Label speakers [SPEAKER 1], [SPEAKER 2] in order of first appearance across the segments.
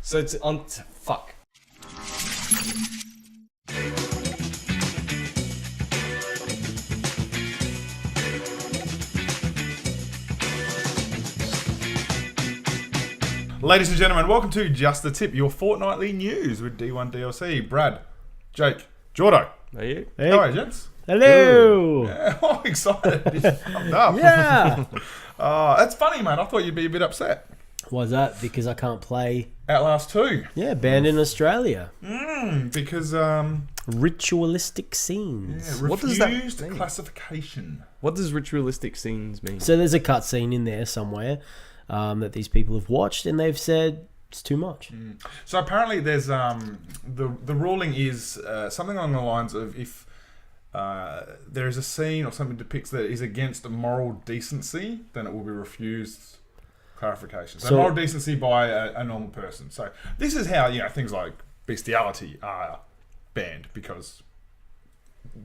[SPEAKER 1] So it's on. Fuck.
[SPEAKER 2] Ladies and gentlemen, welcome to Just the Tip, your fortnightly news with D1 DLC. Brad, Jake, Jordo.
[SPEAKER 1] Are you?
[SPEAKER 2] Hey. How are you, gents?
[SPEAKER 3] Hello.
[SPEAKER 2] Yeah, I'm excited. I'm up.
[SPEAKER 3] Yeah.
[SPEAKER 2] That's funny, mate. I thought you'd be a bit upset.
[SPEAKER 3] Why's that? Because I can't play.
[SPEAKER 2] Outlast 2.
[SPEAKER 3] Yeah, banned in Australia.
[SPEAKER 2] Because
[SPEAKER 3] Ritualistic scenes.
[SPEAKER 2] refused
[SPEAKER 1] What does that mean?
[SPEAKER 2] classification.
[SPEAKER 1] What does ritualistic scenes mean?
[SPEAKER 3] So there's a cutscene in there somewhere that these people have watched, and they've said it's too much.
[SPEAKER 2] So apparently, there's the ruling is something along the lines of if there is a scene or something depicts that is against moral decency, then it will be refused clarification. So moral decency by a normal person. So this is how things like bestiality are banned, because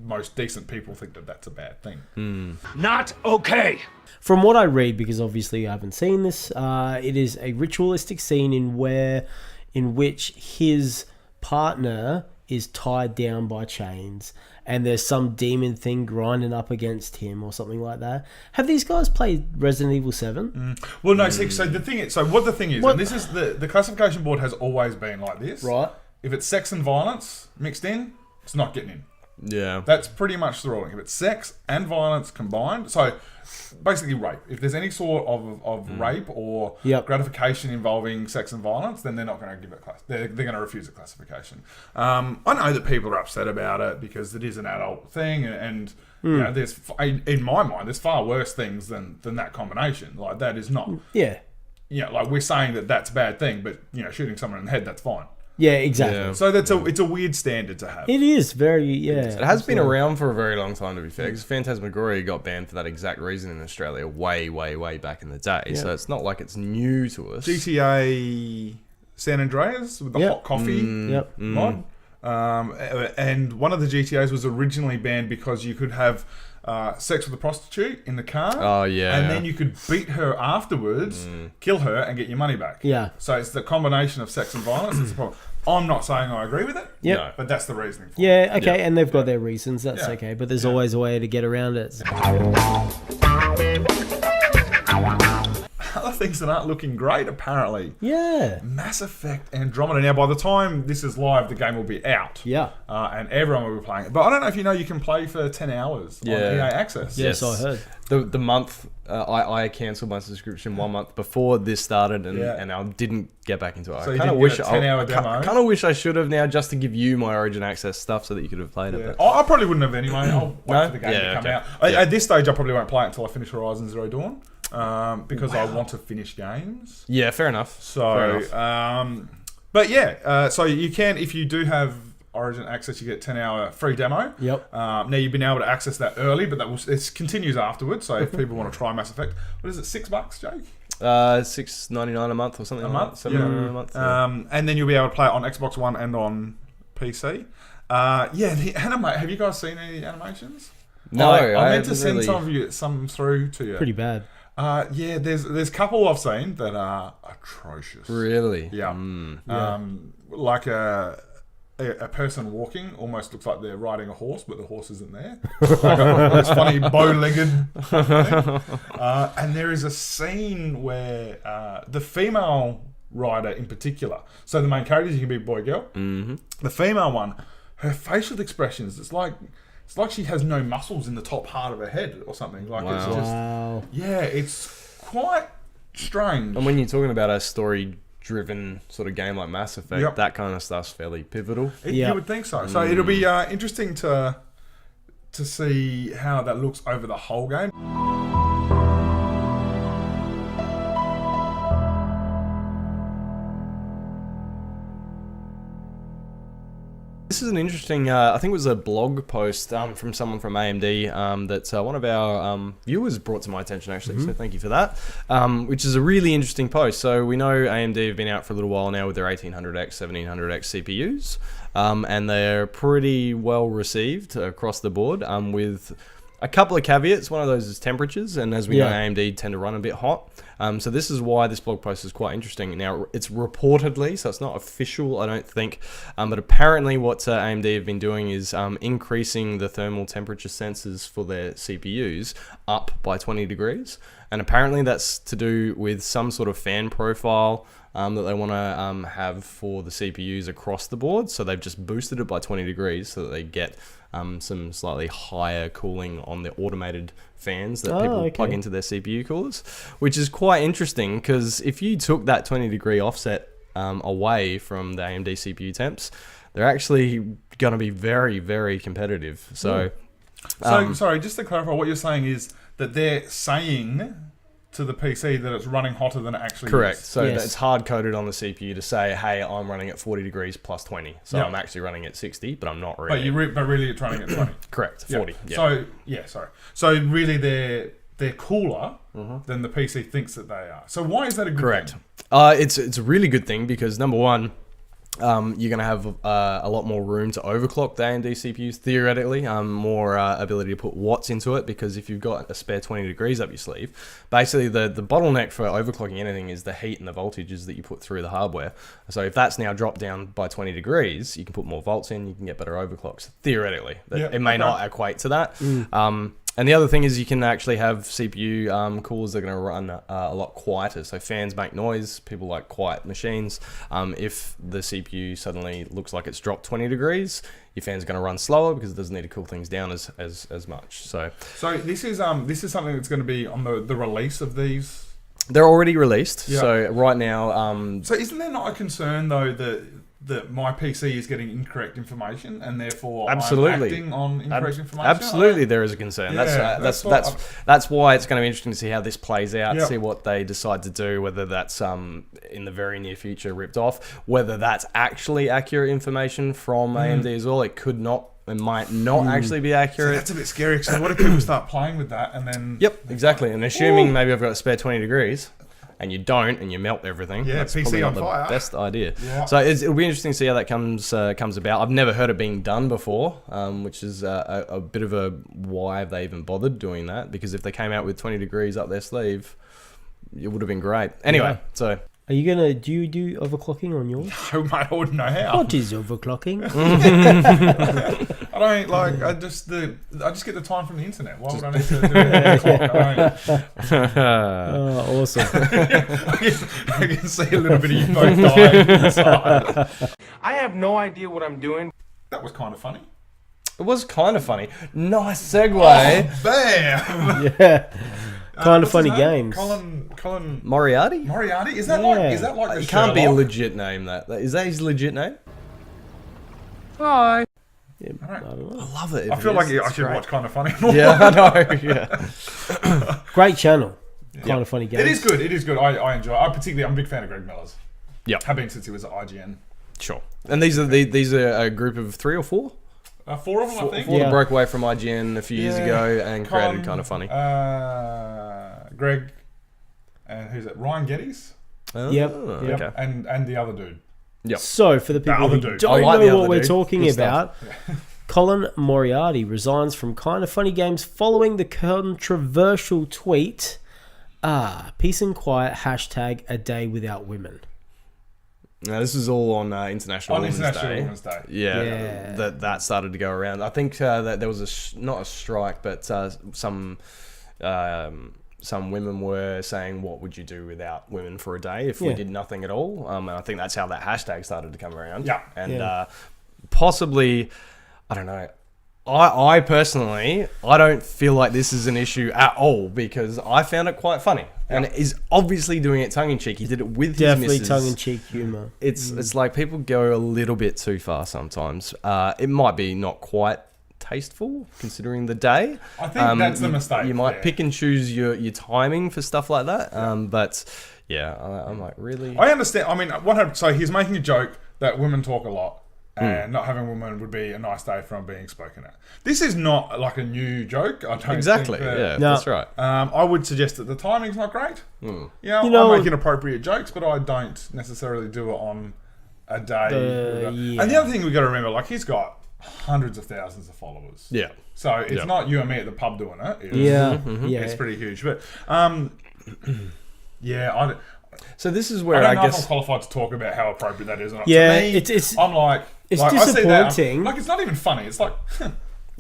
[SPEAKER 2] most decent people think that that's a bad thing.
[SPEAKER 4] Not okay.
[SPEAKER 3] From what I read, because obviously I haven't seen this, it is a ritualistic scene in which his partner is tied down by chains, and there's some demon thing grinding up against him or something like that. Have these guys played Resident Evil 7?
[SPEAKER 2] Well, no. So the thing is, and this is the classification board has always been like this.
[SPEAKER 3] Right.
[SPEAKER 2] If it's sex and violence mixed in, it's not getting in.
[SPEAKER 1] Yeah.
[SPEAKER 2] That's pretty much the ruling. If it's sex and violence combined, so basically rape. If there's any sort of rape or gratification involving sex and violence, then they're not going to give it class. They're going to refuse a classification. I know that people are upset about it because it is an adult thing, and there's, in my mind, there's far worse things than that combination. Like, that is not.
[SPEAKER 3] Yeah.
[SPEAKER 2] Like, we're saying that that's a bad thing, but shooting someone in the head, that's fine.
[SPEAKER 3] Yeah, exactly.
[SPEAKER 1] Yeah.
[SPEAKER 2] So it's a weird standard to have.
[SPEAKER 3] It is very,
[SPEAKER 1] It has been around for a very long time, to be fair, because Phantasmagoria got banned for that exact reason in Australia way, way, way back in the day. Yeah. So it's not like it's new to us.
[SPEAKER 2] GTA San Andreas with the hot coffee mod. And one of the GTAs was originally banned because you could have sex with a prostitute in the car.
[SPEAKER 1] Oh, yeah.
[SPEAKER 2] And then you could beat her afterwards, kill her, and get your money back.
[SPEAKER 3] Yeah.
[SPEAKER 2] So it's the combination of sex and violence that's the problem. I'm not saying I agree with it,
[SPEAKER 3] no,
[SPEAKER 2] but that's the reasoning for it.
[SPEAKER 3] Yeah, okay, and they've got their reasons, that's okay, but there's always a way to get around it.
[SPEAKER 2] Other things that aren't looking great, apparently.
[SPEAKER 3] Yeah.
[SPEAKER 2] Mass Effect Andromeda. Now, by the time this is live, the game will be out.
[SPEAKER 3] Yeah.
[SPEAKER 2] And everyone will be playing it. But I don't know if you can play for 10 hours on EA Access.
[SPEAKER 3] Yes, I heard.
[SPEAKER 1] The month, I cancelled my subscription 1 month before this started, and I didn't get back into it.
[SPEAKER 2] So
[SPEAKER 1] I kind of wish
[SPEAKER 2] a 10-hour demo.
[SPEAKER 1] I kind of wish I should have now, just to give you my Origin Access stuff so that you could have played it. But
[SPEAKER 2] I probably wouldn't have anyway. I'll wait for the game to come out.
[SPEAKER 1] Yeah.
[SPEAKER 2] At this stage, I probably won't play it until I finish Horizon Zero Dawn. Because I want to finish games.
[SPEAKER 1] Yeah, fair enough.
[SPEAKER 2] So, so you can, if you do have Origin Access, you get 10-hour free demo.
[SPEAKER 3] Yep.
[SPEAKER 2] Now, you've been able to access that early, but it continues afterwards. So if people want to try Mass Effect, what is it, $6, Jake?
[SPEAKER 1] $6.99 a month or something. $7.99 a month.
[SPEAKER 2] And then you'll be able to play it on Xbox One and on PC. The anime. Have you guys seen any animations?
[SPEAKER 1] No,
[SPEAKER 2] I meant to send some through to you.
[SPEAKER 3] Pretty bad.
[SPEAKER 2] There's a couple I've seen that are atrocious.
[SPEAKER 1] Really?
[SPEAKER 2] Yeah. Like a person walking almost looks like they're riding a horse, but the horse isn't there. Like this funny bow-legged thing. And there is a scene where the female rider in particular, so the main characters, you can be boy, girl. Mm-hmm. The female one, her facial expressions, it's like she has no muscles in the top part of her head or something. Like it's just, it's quite strange.
[SPEAKER 1] And when you're talking about a story-driven sort of game like Mass Effect, that kind of stuff's fairly pivotal.
[SPEAKER 2] You would think so. So it'll be interesting to see how that looks over the whole game.
[SPEAKER 1] This is an interesting, I think it was a blog post from someone from AMD that one of our viewers brought to my attention, actually, so thank you for that, which is a really interesting post. So we know AMD have been out for a little while now with their 1800X, 1700X CPUs, and they're pretty well received across the board, with A couple of caveats. One of those is temperatures, and as we know, AMD tend to run a bit hot. So this is why this blog post is quite interesting. Now, it's reportedly, so it's not official, I don't think, but apparently what AMD have been doing is increasing the thermal temperature sensors for their CPUs up by 20 degrees. And apparently that's to do with some sort of fan profile that they want to have for the CPUs across the board. So they've just boosted it by 20 degrees so that they get some slightly higher cooling on the automated fans that people plug into their CPU coolers, which is quite interesting because if you took that 20 degree offset away from the AMD CPU temps, they're actually going to be very, very competitive. So,
[SPEAKER 2] sorry, just to clarify, what you're saying is that they're saying to the PC that it's running hotter than it actually
[SPEAKER 1] correct.
[SPEAKER 2] is.
[SPEAKER 1] So it's hard coded on the CPU to say, hey, I'm running at 40 degrees plus 20. So I'm actually running at 60, but I'm not really.
[SPEAKER 2] But really it's running at 20.
[SPEAKER 1] Correct, 40.
[SPEAKER 2] Yeah. So really they're cooler than the PC thinks that they are. So why is that a good thing?
[SPEAKER 1] It's a really good thing because number one, you're going to have a lot more room to overclock the AMD CPUs, theoretically, more ability to put watts into it, because if you've got a spare 20 degrees up your sleeve, basically the bottleneck for overclocking anything is the heat and the voltages that you put through the hardware. So if that's now dropped down by 20 degrees, you can put more volts in, you can get better overclocks, theoretically. It may not equate to that. And the other thing is you can actually have CPU coolers that are going to run a lot quieter. So fans make noise. People like quiet machines. If the CPU suddenly looks like it's dropped 20 degrees, your fan's going to run slower because it doesn't need to cool things down as much. So
[SPEAKER 2] this is something that's going to be on the release of these.
[SPEAKER 1] They're already released. So right now.
[SPEAKER 2] So isn't there not a concern though that my PC is getting incorrect information and therefore I'm acting on incorrect information?
[SPEAKER 1] Absolutely, there is a concern. That's why it's going to be interesting to see how this plays out, see what they decide to do, whether that's in the very near future ripped off, whether that's actually accurate information from AMD as well. It might not actually be accurate.
[SPEAKER 2] So that's a bit scary. So what if people start playing with that and then...
[SPEAKER 1] Yep, exactly. And assuming maybe I've got a spare 20 degrees... and you don't, and you melt everything. Yeah, that's
[SPEAKER 2] PC on
[SPEAKER 1] the
[SPEAKER 2] fire.
[SPEAKER 1] Best idea.
[SPEAKER 2] Yeah.
[SPEAKER 1] So it'll be interesting to see how that comes about. I've never heard it being done before, which is a bit of a why have they even bothered doing that? Because if they came out with 20 degrees up their sleeve, it would have been great. Anyway, so...
[SPEAKER 3] Are you gonna do overclocking on yours?
[SPEAKER 2] No, mate, I wouldn't know how.
[SPEAKER 3] What is overclocking?
[SPEAKER 2] I don't like. I just get the time from the internet. Why would I need to do it?
[SPEAKER 3] Oh, awesome!
[SPEAKER 2] I can see a little bit of you both dying inside.
[SPEAKER 4] I have no idea what I'm doing.
[SPEAKER 2] That was kind of funny.
[SPEAKER 1] It was kind of funny. Nice segue.
[SPEAKER 2] Oh, bam!
[SPEAKER 3] Yeah. Kind of funny games.
[SPEAKER 2] Colin
[SPEAKER 1] Moriarty?
[SPEAKER 2] Moriarty? Is that like the
[SPEAKER 1] It can't be a legit name, Is that his legit name?
[SPEAKER 4] Hi.
[SPEAKER 3] Yeah, I don't know.
[SPEAKER 1] I love it.
[SPEAKER 2] I feel like I should watch Kind of Funny.
[SPEAKER 1] Yeah, I know. Yeah.
[SPEAKER 3] Great channel. Kind of funny games.
[SPEAKER 2] It is good. I enjoy it. I'm a big fan of Greg Miller's.
[SPEAKER 1] Yeah.
[SPEAKER 2] Have been since he was at IGN.
[SPEAKER 1] Sure. And these are a group of 3 or 4?
[SPEAKER 2] 4 of them, I think.
[SPEAKER 1] Four that broke away from IGN a few years ago and created Kind of Funny.
[SPEAKER 2] Greg, and who's it? Ryan Geddes?
[SPEAKER 3] Yep.
[SPEAKER 1] Okay.
[SPEAKER 2] And the other dude.
[SPEAKER 1] Yep.
[SPEAKER 3] So, for the people who don't know what we're talking about, Colin Moriarty resigns from Kind of Funny Games following the controversial tweet, peace and quiet, hashtag a day without women.
[SPEAKER 1] Now, this is all on International Women's Day.
[SPEAKER 2] Yeah.
[SPEAKER 1] That started to go around. I think that there was not a strike, but some women were saying, what would you do without women for a day if we did nothing at all? And I think that's how that hashtag started to come around.
[SPEAKER 2] Yeah.
[SPEAKER 1] And possibly, I don't know. I personally, I don't feel like this is an issue at all because I found it quite funny. And he's obviously doing it tongue-in-cheek. He did it with his missus.
[SPEAKER 3] Tongue-in-cheek humour.
[SPEAKER 1] It's like people go a little bit too far sometimes. It might be not quite tasteful considering the day.
[SPEAKER 2] I think that's the mistake.
[SPEAKER 1] You might pick and choose your timing for stuff like that. But yeah, I'm like, really?
[SPEAKER 2] I understand. I mean, so he's making a joke that women talk a lot. And not having women would be a nice day from being spoken at. This is not like a new joke. I don't
[SPEAKER 1] exactly.
[SPEAKER 2] think
[SPEAKER 1] That's right.
[SPEAKER 2] I would suggest that the timing's not great.
[SPEAKER 1] Mm.
[SPEAKER 2] I make inappropriate jokes, but I don't necessarily do it on a day. And the other thing we've got to remember, like he's got hundreds of thousands of followers.
[SPEAKER 1] Yeah.
[SPEAKER 2] So it's not you and me at the pub doing it. It's, it's pretty huge. But yeah,
[SPEAKER 1] So this is
[SPEAKER 2] I
[SPEAKER 1] where
[SPEAKER 2] don't
[SPEAKER 1] I
[SPEAKER 2] know if
[SPEAKER 1] guess
[SPEAKER 2] I'm qualified to talk about how appropriate that is or not.
[SPEAKER 3] Yeah,
[SPEAKER 2] to me,
[SPEAKER 3] it's
[SPEAKER 2] I'm like
[SPEAKER 3] it's
[SPEAKER 2] I see that,
[SPEAKER 3] disappointing.
[SPEAKER 2] like it's not even funny. It's like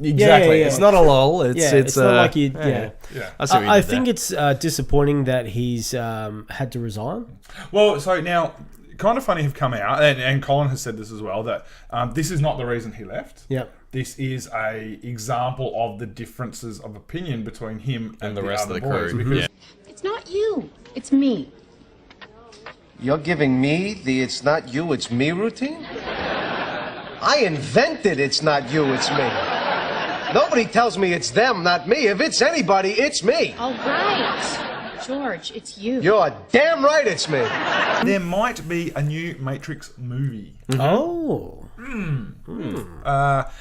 [SPEAKER 1] exactly.
[SPEAKER 3] yeah.
[SPEAKER 1] It's not a lol. It's
[SPEAKER 3] not like you.
[SPEAKER 2] yeah.
[SPEAKER 1] I see what you
[SPEAKER 3] I
[SPEAKER 1] did
[SPEAKER 3] think
[SPEAKER 1] there.
[SPEAKER 3] it's disappointing that he's had to resign.
[SPEAKER 2] Well, so now, Kind of Funny have come out, and Colin has said this as well, that this is not the reason he left.
[SPEAKER 3] Yep.
[SPEAKER 2] This is a example of the differences of opinion between him and
[SPEAKER 1] the rest of
[SPEAKER 2] other
[SPEAKER 1] the
[SPEAKER 2] boys.
[SPEAKER 1] crew.
[SPEAKER 2] Because
[SPEAKER 1] Yeah.
[SPEAKER 5] It's not you. It's me.
[SPEAKER 6] You're giving me the it's not you, it's me routine? I invented it's not you, it's me. Nobody tells me it's them, not me. If it's anybody, it's me.
[SPEAKER 5] All right. George, it's you.
[SPEAKER 6] You're damn right it's me.
[SPEAKER 2] there might be a new Matrix movie.
[SPEAKER 3] Oh.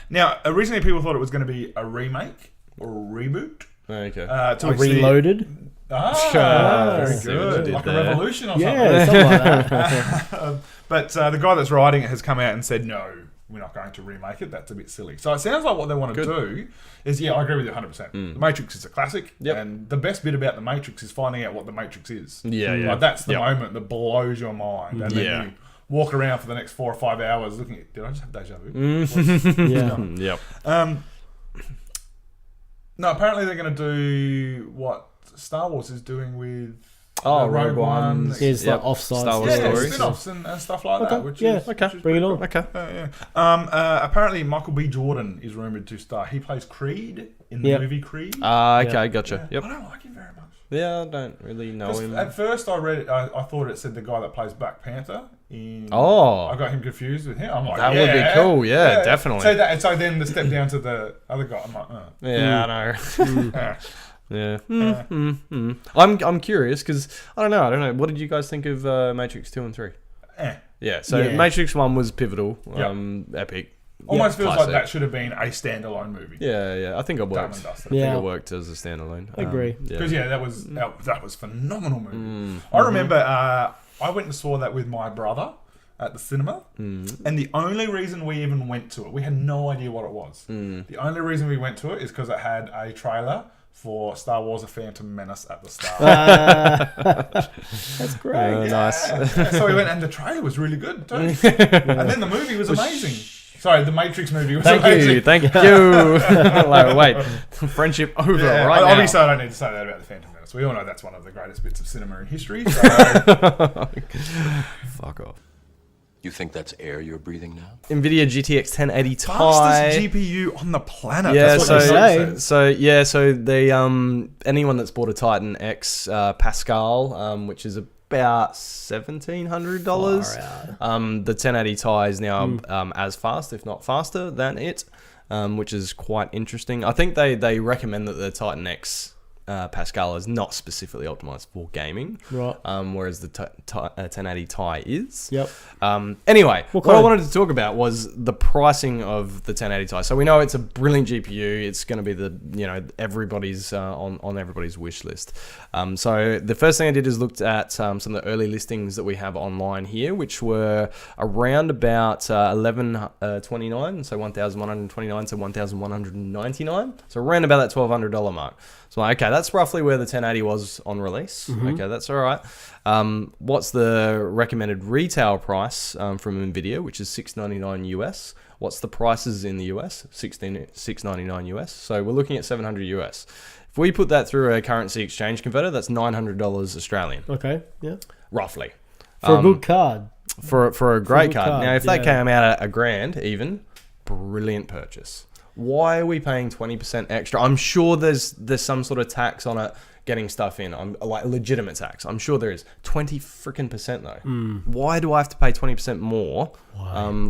[SPEAKER 2] Now, originally people thought it was going to be a remake or a reboot.
[SPEAKER 1] Okay.
[SPEAKER 2] To which the-
[SPEAKER 3] Reloaded.
[SPEAKER 2] very
[SPEAKER 1] see what you
[SPEAKER 2] good.
[SPEAKER 1] did
[SPEAKER 2] Like
[SPEAKER 1] there.
[SPEAKER 2] a revolution or
[SPEAKER 3] Yeah,
[SPEAKER 2] something.
[SPEAKER 3] something like that.
[SPEAKER 2] But the guy that's writing it has come out and said, no, we're not going to remake it. That's a bit silly. So it sounds like what they want to do is, I agree with you 100%. The Matrix is a classic.
[SPEAKER 1] Yep.
[SPEAKER 2] And the best bit about the Matrix is finding out what the Matrix is.
[SPEAKER 1] Yeah, yeah.
[SPEAKER 2] Like, that's the
[SPEAKER 1] Yep.
[SPEAKER 2] moment that blows your mind. And
[SPEAKER 1] Yeah.
[SPEAKER 2] then you walk around for the next 4 or 5 hours looking at, did I just have deja vu?
[SPEAKER 3] Yeah.
[SPEAKER 1] Yep.
[SPEAKER 2] No, apparently they're going to do what Star Wars is doing with
[SPEAKER 1] Rogue One.
[SPEAKER 3] Yeah, it's like offside
[SPEAKER 1] Star Wars
[SPEAKER 3] stuff.
[SPEAKER 1] stories.
[SPEAKER 2] spin-offs and stuff like that. Which
[SPEAKER 3] yeah,
[SPEAKER 2] is,
[SPEAKER 3] okay,
[SPEAKER 2] which is
[SPEAKER 3] bring it
[SPEAKER 2] pretty
[SPEAKER 3] on.
[SPEAKER 2] cool.
[SPEAKER 1] Okay.
[SPEAKER 2] Apparently, Michael B. Jordan is rumored to star. He plays Creed in the
[SPEAKER 3] Yep.
[SPEAKER 2] movie Creed.
[SPEAKER 1] Okay, gotcha. Yep.
[SPEAKER 2] I don't like him very much.
[SPEAKER 1] Yeah, I don't really know
[SPEAKER 2] 'Cause
[SPEAKER 1] him.
[SPEAKER 2] at first, I read it. I thought it said the guy that plays Black Panther.
[SPEAKER 1] Oh.
[SPEAKER 2] I got him confused with him. I'm like,
[SPEAKER 1] That would be cool, yeah, definitely.
[SPEAKER 2] So then the step down to the other guy. I'm like,
[SPEAKER 1] Yeah, I know.
[SPEAKER 2] uh.
[SPEAKER 1] Yeah. I'm curious because I don't know. What did you guys think of Matrix 2 and 3? Yeah. So
[SPEAKER 3] Yeah.
[SPEAKER 1] Matrix 1 was pivotal.
[SPEAKER 2] Yep.
[SPEAKER 1] Epic.
[SPEAKER 2] Almost feels like
[SPEAKER 1] classic.
[SPEAKER 2] that should have been a standalone movie.
[SPEAKER 1] Yeah. I think it
[SPEAKER 2] Done
[SPEAKER 1] worked.
[SPEAKER 2] and dusted.
[SPEAKER 1] I think
[SPEAKER 3] Yeah.
[SPEAKER 1] it worked as a standalone.
[SPEAKER 3] I agree.
[SPEAKER 2] Because that was phenomenal movie. I remember I went and saw that with my brother at the cinema, and the only reason we even went to it, we had no idea what it was. The only reason we went to it is because it had a trailer for Star Wars: A Phantom Menace at the start.
[SPEAKER 3] That's great.
[SPEAKER 1] Nice.
[SPEAKER 2] So we went, and the trailer was really good too. And then the movie was amazing. Sorry, the Matrix movie was amazing.
[SPEAKER 1] Thank you. Like, wait, friendship over right now.
[SPEAKER 2] Obviously, I don't need to say that about the Phantom Menace. We all know that's one of the greatest bits of cinema in history. So.
[SPEAKER 1] Fuck off.
[SPEAKER 7] You think that's air you're breathing now?
[SPEAKER 1] NVIDIA GTX 1080 Ti.
[SPEAKER 2] Fastest GPU on the planet.
[SPEAKER 1] Yeah,
[SPEAKER 2] That's what they say.
[SPEAKER 1] so they anyone that's bought a Titan X Pascal, which is about $1,700. The 1080 Ti is now as fast, if not faster, than it, which is quite interesting. I think they recommend that the Titan X Pascal is not specifically optimized for gaming,
[SPEAKER 3] Right.
[SPEAKER 1] Whereas the 1080 Ti is.
[SPEAKER 3] Yep.
[SPEAKER 1] Anyway, what I
[SPEAKER 3] kind of-
[SPEAKER 1] wanted to talk about was the pricing of the 1080 Ti. So we know it's a brilliant GPU. It's going to be everybody's on everybody's wish list. So the first thing I did is looked at some of the early listings that we have online here, which were around about 1129, so 1,129 to 1,199. So around about that $1,200 mark. So okay, that's roughly where the 1080 was on release. Okay, that's all right. What's the recommended retail price from NVIDIA, which is $699 US? What's the prices in the US? $699 US. So we're looking at $700 US. If we put that through a currency exchange converter, that's $900 Australian,
[SPEAKER 3] Okay. Yeah.
[SPEAKER 1] roughly.
[SPEAKER 3] For a good card.
[SPEAKER 1] For a great
[SPEAKER 3] good
[SPEAKER 1] card.
[SPEAKER 3] card,
[SPEAKER 1] Now, if that
[SPEAKER 3] yeah.
[SPEAKER 1] came out at $1,000 even, brilliant purchase. Why are we paying 20% extra? I'm sure there's some sort of tax on it getting stuff in. I'm like legitimate tax. I'm sure there is 20% though. Why do I have to pay 20% more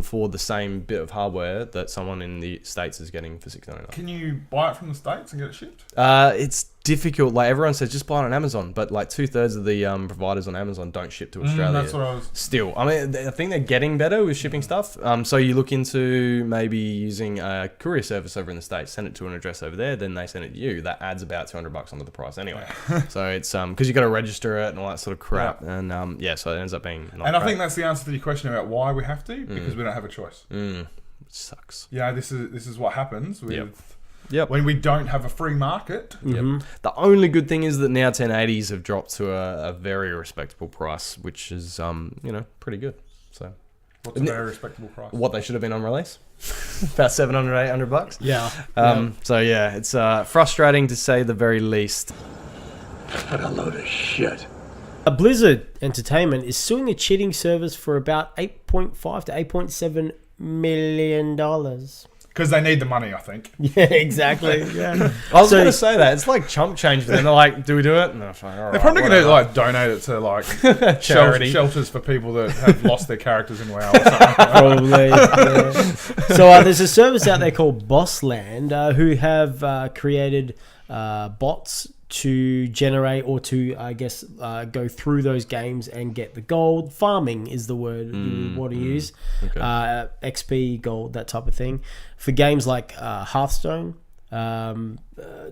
[SPEAKER 1] for the same bit of hardware that someone in the States is getting for $699?
[SPEAKER 2] Can you buy it from the States and get it shipped?
[SPEAKER 1] It's difficult. Like everyone says, just buy it on Amazon, but like 2/3 of the providers on Amazon don't ship to Australia.
[SPEAKER 2] That's what I was...
[SPEAKER 1] Still, I mean, I think they're getting better with shipping stuff. So you look into maybe using a courier service over in the States, send it to an address over there, then they send it to you. That adds about $200 onto the price anyway. So it's because you got to register it and all that sort of crap, and so it ends up being. Not
[SPEAKER 2] And I
[SPEAKER 1] great.
[SPEAKER 2] think that's the answer to your question about why we have to, because we don't have a choice.
[SPEAKER 1] which sucks.
[SPEAKER 2] Yeah, this is what happens with
[SPEAKER 1] Yep.
[SPEAKER 2] when we don't have a free market.
[SPEAKER 1] Yep. The only good thing is that now 1080s have dropped to a very respectable price, which is pretty good. So
[SPEAKER 2] What's a very respectable price?
[SPEAKER 1] what they should have been on release, about $700-800.
[SPEAKER 3] Yeah.
[SPEAKER 1] So yeah, it's frustrating to say the very least.
[SPEAKER 7] What a load of shit.
[SPEAKER 3] Blizzard Entertainment is suing a cheating service for about $8.5 to $8.7 million.
[SPEAKER 2] Because they need the money, I think.
[SPEAKER 3] Yeah, exactly. Yeah.
[SPEAKER 1] I was going to say that. It's like chump change for them. They're like, do we do it? And they're like, all right,
[SPEAKER 2] They're probably going to
[SPEAKER 1] whatever.
[SPEAKER 2] donate it to
[SPEAKER 1] Charity.
[SPEAKER 2] shelters for people that have lost their characters in WoW or something. Like that.
[SPEAKER 3] Probably. Yeah. So there's a service out there called Bossland who have created bots to generate or to, I guess, go through those games and get the gold. Farming is the word you want to use.
[SPEAKER 1] Okay.
[SPEAKER 3] XP, gold, that type of thing. For games like Hearthstone,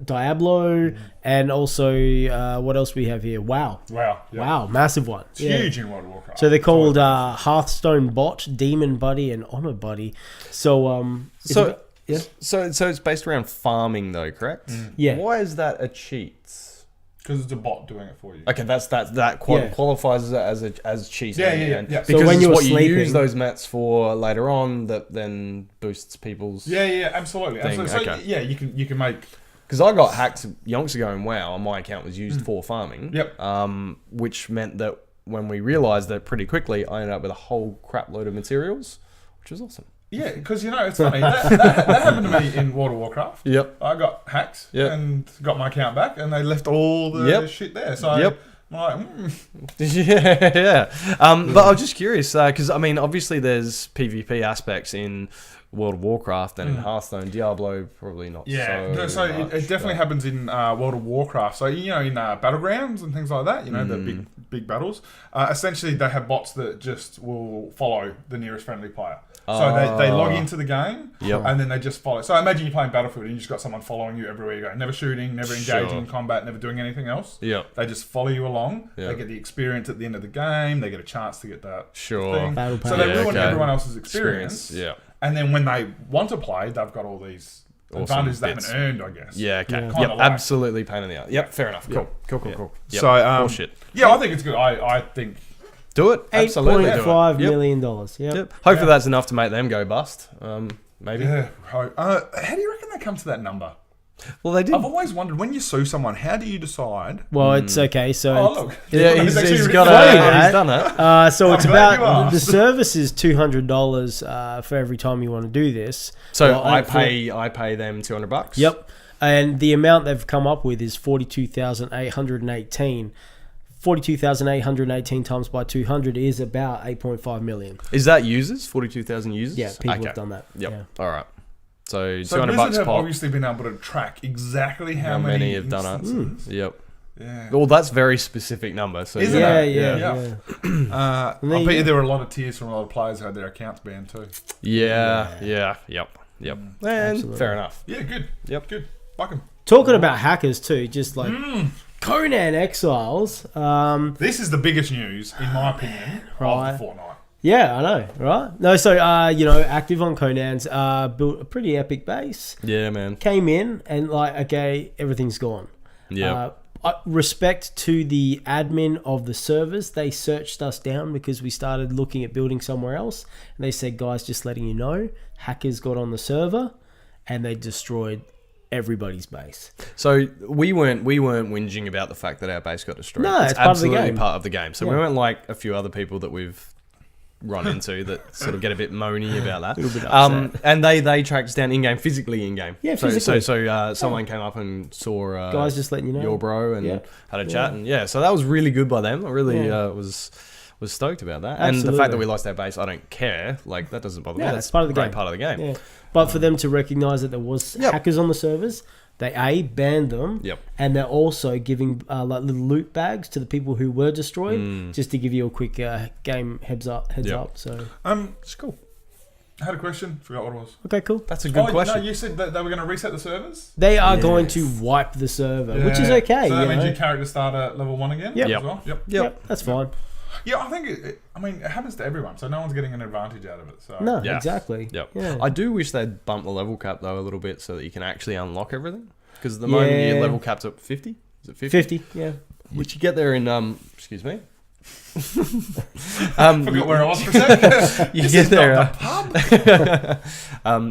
[SPEAKER 3] Diablo, and also, what else we have here? WoW.
[SPEAKER 2] Wow. Yeah.
[SPEAKER 3] Wow, massive one.
[SPEAKER 2] It's huge in World of Warcraft.
[SPEAKER 3] So they're called Hearthstone Bot, Demon Buddy, and Honor Buddy. So, yeah.
[SPEAKER 1] So it's based around farming though, correct?
[SPEAKER 3] Yeah.
[SPEAKER 1] Why is that a cheat?
[SPEAKER 2] Because it's a bot doing it for you.
[SPEAKER 1] Okay, that qualifies as cheating.
[SPEAKER 2] Yeah.
[SPEAKER 1] Because
[SPEAKER 3] So when
[SPEAKER 1] it's
[SPEAKER 3] you're
[SPEAKER 1] what you use
[SPEAKER 3] sleeping-
[SPEAKER 1] those mats for later on that then boosts people's.
[SPEAKER 2] Yeah, absolutely.
[SPEAKER 1] Thing,
[SPEAKER 2] So
[SPEAKER 1] okay.
[SPEAKER 2] yeah, you can make.
[SPEAKER 1] Because I got hacked yonks ago in WoW, and my account was used for farming.
[SPEAKER 2] Yep.
[SPEAKER 1] Which meant that when we realised that pretty quickly, I ended up with a whole crap load of materials, which was awesome.
[SPEAKER 2] Yeah, because it's funny. that happened to me in World of Warcraft.
[SPEAKER 1] Yep.
[SPEAKER 2] I got hacked
[SPEAKER 1] Yep.
[SPEAKER 2] and got my account back, and they left all the shit there. So
[SPEAKER 1] Yep.
[SPEAKER 2] I'm like,
[SPEAKER 1] Yeah. But I was just curious because obviously there's PvP aspects in World of Warcraft and in Hearthstone. Diablo probably not.
[SPEAKER 2] So it definitely happens in World of Warcraft. So in battlegrounds and things like that, the big battles. Essentially, they have bots that just will follow the nearest friendly player. So they log into the game, and then they just follow. So imagine you're playing Battlefield and you just got someone following you everywhere you go. Never shooting, never engaging in combat, never doing anything else.
[SPEAKER 1] Yep.
[SPEAKER 2] They just follow you along.
[SPEAKER 1] Yep.
[SPEAKER 2] They get the experience at the end of the game. They get a chance to get that thing.
[SPEAKER 3] Battle
[SPEAKER 2] So they
[SPEAKER 3] pass.
[SPEAKER 2] ruin everyone else's experience.
[SPEAKER 1] Yeah.
[SPEAKER 2] And then when they want to play, they've got all these
[SPEAKER 1] Awesome
[SPEAKER 2] advantages they
[SPEAKER 1] bits.
[SPEAKER 2] haven't earned, I guess.
[SPEAKER 1] Yeah, okay.
[SPEAKER 3] Yeah.
[SPEAKER 1] Yep,
[SPEAKER 2] Kinda like-
[SPEAKER 1] absolutely pain in the ass. Yep, fair enough. Cool. Yep.
[SPEAKER 2] So,
[SPEAKER 1] bullshit.
[SPEAKER 2] Yeah, I think it's good. I think...
[SPEAKER 1] Do it. Absolutely do it.
[SPEAKER 3] $8.5
[SPEAKER 1] Yep.
[SPEAKER 3] million.
[SPEAKER 1] Yep. Hopefully that's enough to make them go bust. Maybe.
[SPEAKER 2] Yeah. How do you reckon they come to that number?
[SPEAKER 1] Well, they did.
[SPEAKER 2] I've always wondered, when you sue someone, how do you decide?
[SPEAKER 3] Well, it's okay. So
[SPEAKER 2] Oh, look.
[SPEAKER 1] Yeah,
[SPEAKER 2] It's actually
[SPEAKER 1] he's
[SPEAKER 2] really
[SPEAKER 1] got
[SPEAKER 2] funny.
[SPEAKER 1] he's done it.
[SPEAKER 3] So it's
[SPEAKER 2] glad you
[SPEAKER 3] about the
[SPEAKER 2] asked.
[SPEAKER 3] service is $200 for every time you want to do this.
[SPEAKER 1] So
[SPEAKER 3] Well,
[SPEAKER 1] I
[SPEAKER 3] for-
[SPEAKER 1] pay them $200.
[SPEAKER 3] Yep, and the amount they've come up with is 42,818. 42,818 times by 200 is about 8.5 million.
[SPEAKER 1] Is that users? 42,000 users?
[SPEAKER 3] Yeah, people
[SPEAKER 1] Okay.
[SPEAKER 3] have done that.
[SPEAKER 1] Yep.
[SPEAKER 3] Yeah.
[SPEAKER 1] All right. So
[SPEAKER 2] So
[SPEAKER 1] $200
[SPEAKER 2] Blizzard have
[SPEAKER 1] pop.
[SPEAKER 2] obviously been able to track exactly
[SPEAKER 1] How many have done it?
[SPEAKER 2] instances.
[SPEAKER 1] Yep.
[SPEAKER 2] Yeah.
[SPEAKER 1] Well, that's a very specific number. So
[SPEAKER 2] Isn't
[SPEAKER 3] Yeah,
[SPEAKER 2] it?
[SPEAKER 3] yeah,
[SPEAKER 2] Yeah.
[SPEAKER 3] yeah.
[SPEAKER 2] I bet you there were a lot of tears from a lot of players who had their accounts banned too.
[SPEAKER 1] Yep. And
[SPEAKER 3] Absolutely.
[SPEAKER 1] fair enough.
[SPEAKER 2] Yeah, good.
[SPEAKER 1] Yep.
[SPEAKER 2] Good. Fuck 'em.
[SPEAKER 3] Talking about hackers too, just like Conan Exiles.
[SPEAKER 2] This is the biggest news, in my opinion,
[SPEAKER 3] Right.
[SPEAKER 2] of the fortnight.
[SPEAKER 3] Yeah, I know, right? No, so active on Conan's, built a pretty epic base.
[SPEAKER 1] Yeah, man.
[SPEAKER 3] Came in and okay, everything's gone.
[SPEAKER 1] Yeah.
[SPEAKER 3] Respect to the admin of the servers. They searched us down because we started looking at building somewhere else. And they said, guys, just letting you know, hackers got on the server and they destroyed everybody's base.
[SPEAKER 1] So we weren't whinging about the fact that our base got destroyed.
[SPEAKER 3] No, it's part of the
[SPEAKER 1] absolutely
[SPEAKER 3] game.
[SPEAKER 1] part of the game. So we
[SPEAKER 3] Yeah.
[SPEAKER 1] weren't like a few other people that we've run into that sort of get a bit moany about that.
[SPEAKER 3] Little bit upset.
[SPEAKER 1] And they tracked us down in game, physically in game.
[SPEAKER 3] Yeah,
[SPEAKER 1] So
[SPEAKER 3] physically.
[SPEAKER 1] someone came up and saw
[SPEAKER 3] Guys, just letting you know.
[SPEAKER 1] your bro and
[SPEAKER 3] Yeah.
[SPEAKER 1] had a chat, and so that was really good by them. I really was stoked about that. And the fact
[SPEAKER 3] Absolutely.
[SPEAKER 1] that we lost our base, I don't care. Like, that doesn't bother me.
[SPEAKER 3] Yeah,
[SPEAKER 1] That's
[SPEAKER 3] that's part of the
[SPEAKER 1] great
[SPEAKER 3] game.
[SPEAKER 1] part of the game.
[SPEAKER 3] Yeah. But for them to recognize that there was
[SPEAKER 1] Yep.
[SPEAKER 3] hackers on the servers, they banned them.
[SPEAKER 1] Yep.
[SPEAKER 3] And they're also giving like little loot bags to the people who were destroyed, just to give you a quick game heads up.
[SPEAKER 1] Yep.
[SPEAKER 3] So
[SPEAKER 1] It's cool.
[SPEAKER 2] I had a question. Forgot what it was.
[SPEAKER 3] okay, cool.
[SPEAKER 1] That's a good question.
[SPEAKER 2] No, you said that they were going to reset the servers?
[SPEAKER 3] They are going to wipe the server, which is
[SPEAKER 2] Yeah.
[SPEAKER 3] okay.
[SPEAKER 2] So that
[SPEAKER 3] you
[SPEAKER 2] means
[SPEAKER 3] know?
[SPEAKER 2] your character start at level 1 again?
[SPEAKER 3] Yep.
[SPEAKER 2] As well? Yep.
[SPEAKER 3] Yep, that's fine.
[SPEAKER 2] Yeah, I think it happens to everyone, so no one's getting an advantage out of it. So
[SPEAKER 3] No,
[SPEAKER 1] Yeah.
[SPEAKER 3] exactly.
[SPEAKER 1] Yep.
[SPEAKER 3] Yeah.
[SPEAKER 1] I do wish they'd bump the level cap though a little bit so that you can actually unlock everything. Because at the moment your level cap's at 50. Is it 50?
[SPEAKER 3] 50, yeah.
[SPEAKER 1] Which you get there in excuse me.
[SPEAKER 2] forgot where I was for a second.
[SPEAKER 1] You get there.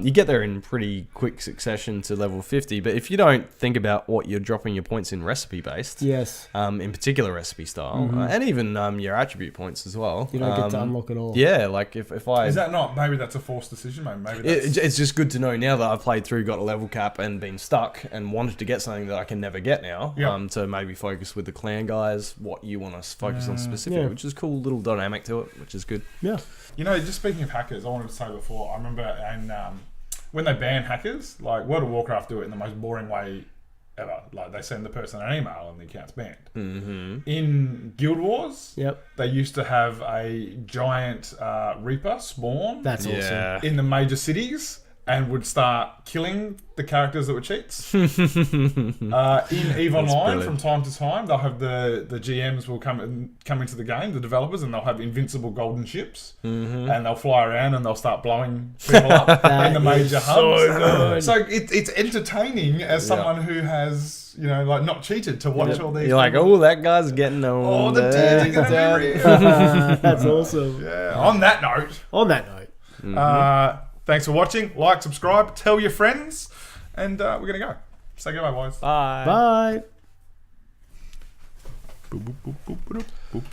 [SPEAKER 1] You get there in pretty quick succession to level 50. But if you don't think about what you're dropping your points in recipe based,
[SPEAKER 3] Yes.
[SPEAKER 1] in particular recipe style, and even your attribute points as well,
[SPEAKER 3] You don't get to unlock it all.
[SPEAKER 1] Yeah, like if I
[SPEAKER 2] Is that not? Maybe that's a forced decision. Maybe that's,
[SPEAKER 1] it's just good to know now that I've played through, got a level cap, and been stuck, and wanted to get something that I can never get now.
[SPEAKER 2] Yep.
[SPEAKER 1] To maybe focus with the clan guys, what you want to focus on specifically,
[SPEAKER 3] Yeah.
[SPEAKER 1] which is cool little dynamic to it, which is good.
[SPEAKER 3] Yeah.
[SPEAKER 2] just speaking of hackers, I wanted to say before. I remember when they ban hackers, like World of Warcraft do it in the most boring way ever. Like they send the person an email and the account's banned. Mm-hmm. In Guild Wars,
[SPEAKER 3] Yep.
[SPEAKER 2] they used to have a giant Reaper spawn
[SPEAKER 3] That's awesome.
[SPEAKER 2] in the major cities and would start killing the characters that were cheats. In EVE Online,
[SPEAKER 1] brilliant.
[SPEAKER 2] from time to time, they'll have the GMs will come into the game, the developers, and they'll have invincible golden ships, and they'll fly around and they'll start blowing people up in the major hubs. So it's entertaining as someone who has not cheated to watch all these.
[SPEAKER 1] You're like, oh, that guy's getting on.
[SPEAKER 2] Oh, the tears are gonna be real.
[SPEAKER 3] That's awesome.
[SPEAKER 2] Yeah. On that note.
[SPEAKER 3] On that note.
[SPEAKER 2] Thanks for watching. Like, subscribe, tell your friends, and we're going to go. Say goodbye, boys.
[SPEAKER 1] Bye.
[SPEAKER 3] Bye.
[SPEAKER 2] Boop, boop, boop, boop, boop, boop.